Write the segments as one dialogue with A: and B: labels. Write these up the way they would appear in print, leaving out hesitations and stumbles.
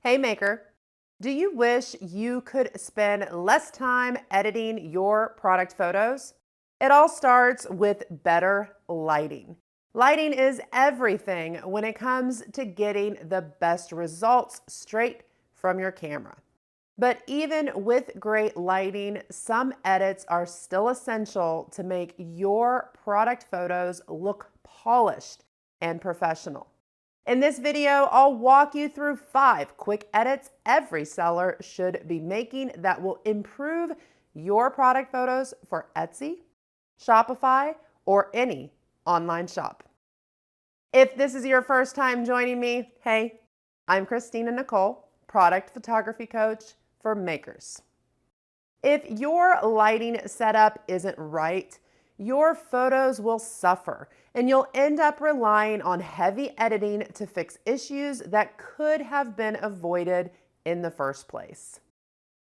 A: Hey Maker, do you wish you could spend less time editing your product photos? It all starts with better lighting. Lighting is everything when it comes to getting the best results straight from your camera. But even with great lighting, some edits are still essential to make your product photos look polished and professional. In this video, I'll walk you through 5 quick edits every seller should be making that will improve your product photos for Etsy, Shopify, or any online shop. If this is your first time joining me, hey, I'm Christina Nicole, product photography coach for makers. If your lighting setup isn't right, your photos will suffer and you'll end up relying on heavy editing to fix issues that could have been avoided in the first place.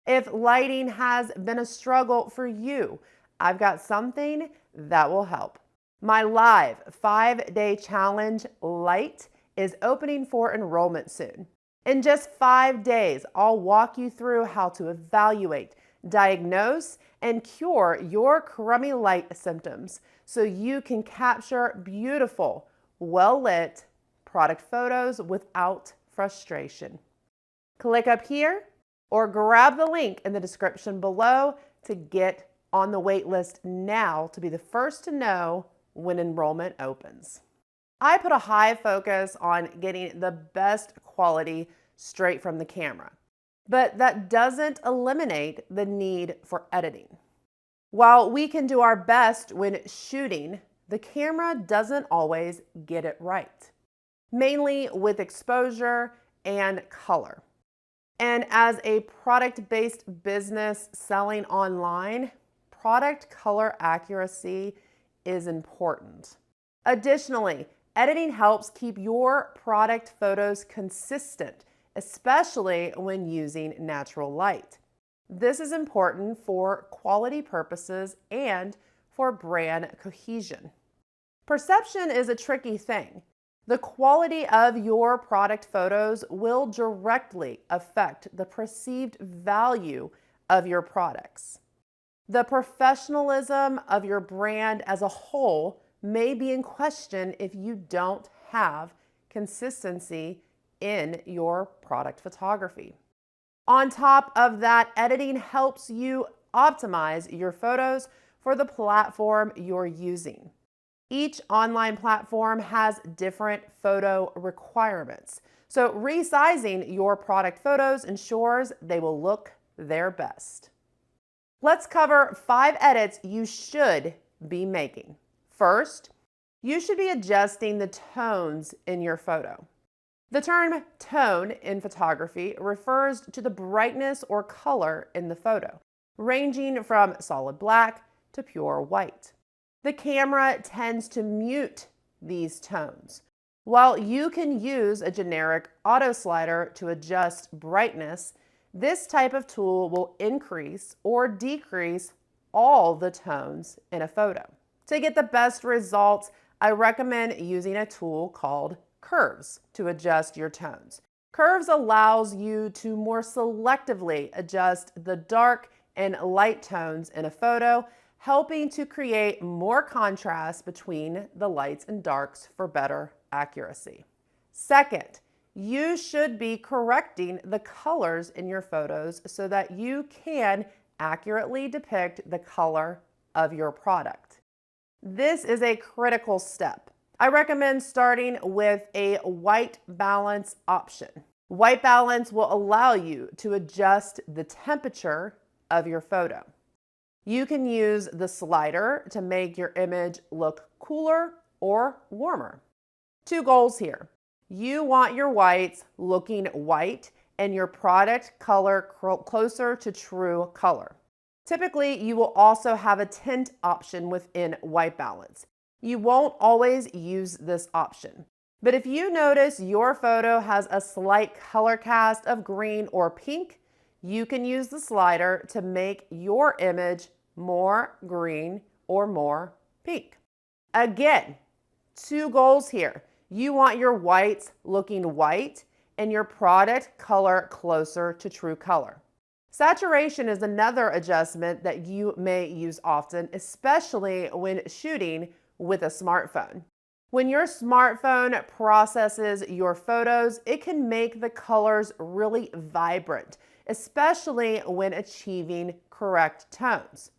A: If lighting has been a struggle for you, I've got something that will help. My live 5-day challenge, Light, is opening for enrollment soon. In just 5 days, I'll walk you through how to evaluate, diagnose, and cure your crummy light symptoms so you can capture beautiful, well-lit product photos without frustration. Click up here or grab the link in the description below to get on the wait list now to be the first to know when enrollment opens. I put a high focus on getting the best quality straight from the camera, but that doesn't eliminate the need for editing. While we can do our best when shooting, the camera doesn't always get it right, mainly with exposure and color. And as a product-based business selling online, product color accuracy is important. Additionally, editing helps keep your product photos consistent, especially when using natural light. This is important for quality purposes and for brand cohesion. Perception is a tricky thing. The quality of your product photos will directly affect the perceived value of your products. The professionalism of your brand as a whole may be in question if you don't have consistency in your product photography. On top of that, editing helps you optimize your photos for the platform you're using. Each online platform has different photo requirements, so resizing your product photos ensures they will look their best. Let's cover 5 edits you should be making. First, you should be adjusting the tones in your photo. The term tone in photography refers to the brightness or color in the photo, ranging from solid black to pure white. The camera tends to mute these tones. While you can use a generic auto slider to adjust brightness, this type of tool will increase or decrease all the tones in a photo. To get the best results, I recommend using a tool called Curves to adjust your tones. Curves allows you to more selectively adjust the dark and light tones in a photo, helping to create more contrast between the lights and darks for better accuracy. Second, you should be correcting the colors in your photos so that you can accurately depict the color of your product. This is a critical step. I recommend starting with a white balance option. White balance will allow you to adjust the temperature of your photo. You can use the slider to make your image look cooler or warmer. 2 goals here. You want your whites looking white and your product color closer to true color. Typically, you will also have a tint option within white balance. You won't always use this option, but if you notice your photo has a slight color cast of green or pink, you can use the slider to make your image more green or more pink. Again, 2 goals here. You want your whites looking white and your product color closer to true color. Saturation is another adjustment that you may use often, especially when shooting with a smartphone. When your smartphone processes your photos, it can make the colors really vibrant, especially when achieving correct tones.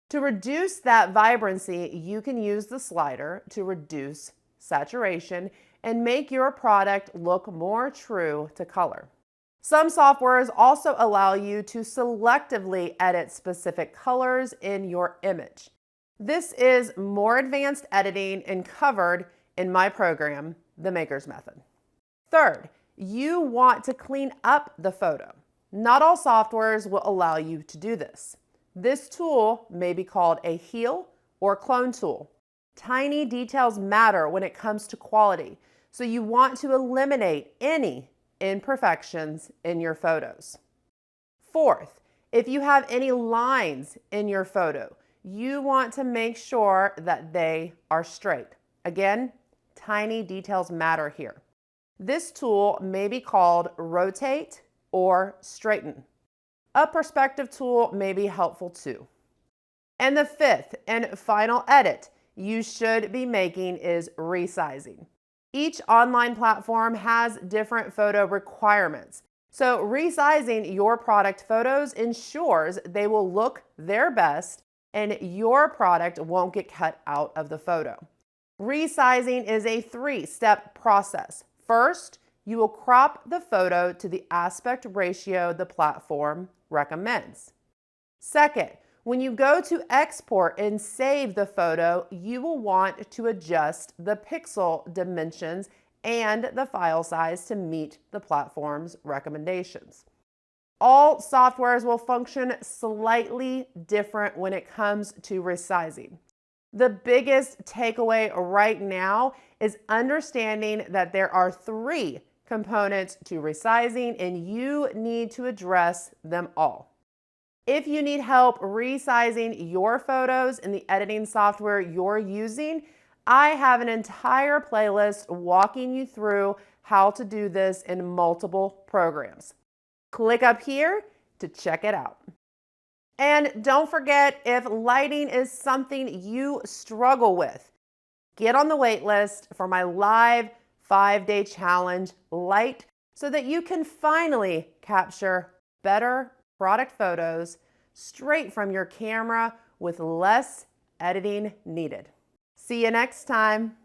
A: To reduce that vibrancy, you can use the slider to reduce saturation and make your product look more true to color. Some softwares also allow you to selectively edit specific colors in your image. This is more advanced editing and covered in my program, The Maker's Method. Third, you want to clean up the photo. Not all softwares will allow you to do this. This tool may be called a heal or clone tool. Tiny details matter when it comes to quality, so you want to eliminate any imperfections in your photos. Fourth, if you have any lines in your photo, you want to make sure that they are straight. Again, tiny details matter here. This tool may be called rotate or straighten. A perspective tool may be helpful too. And the fifth and final edit you should be making is resizing. Each online platform has different photo requirements. So resizing your product photos ensures they will look their best and your product won't get cut out of the photo. Resizing is a 3-step process. First, you will crop the photo to the aspect ratio the platform recommends. Second, when you go to export and save the photo, you will want to adjust the pixel dimensions and the file size to meet the platform's recommendations. All softwares will function slightly different when it comes to resizing. The biggest takeaway right now is understanding that there are 3 components to resizing and you need to address them all. If you need help resizing your photos in the editing software you're using, I have an entire playlist walking you through how to do this in multiple programs. Click up here to check it out. And don't forget, if lighting is something you struggle with, get on the wait list for my live 5-day challenge, Light, so that you can finally capture better product photos straight from your camera with less editing needed. See you next time.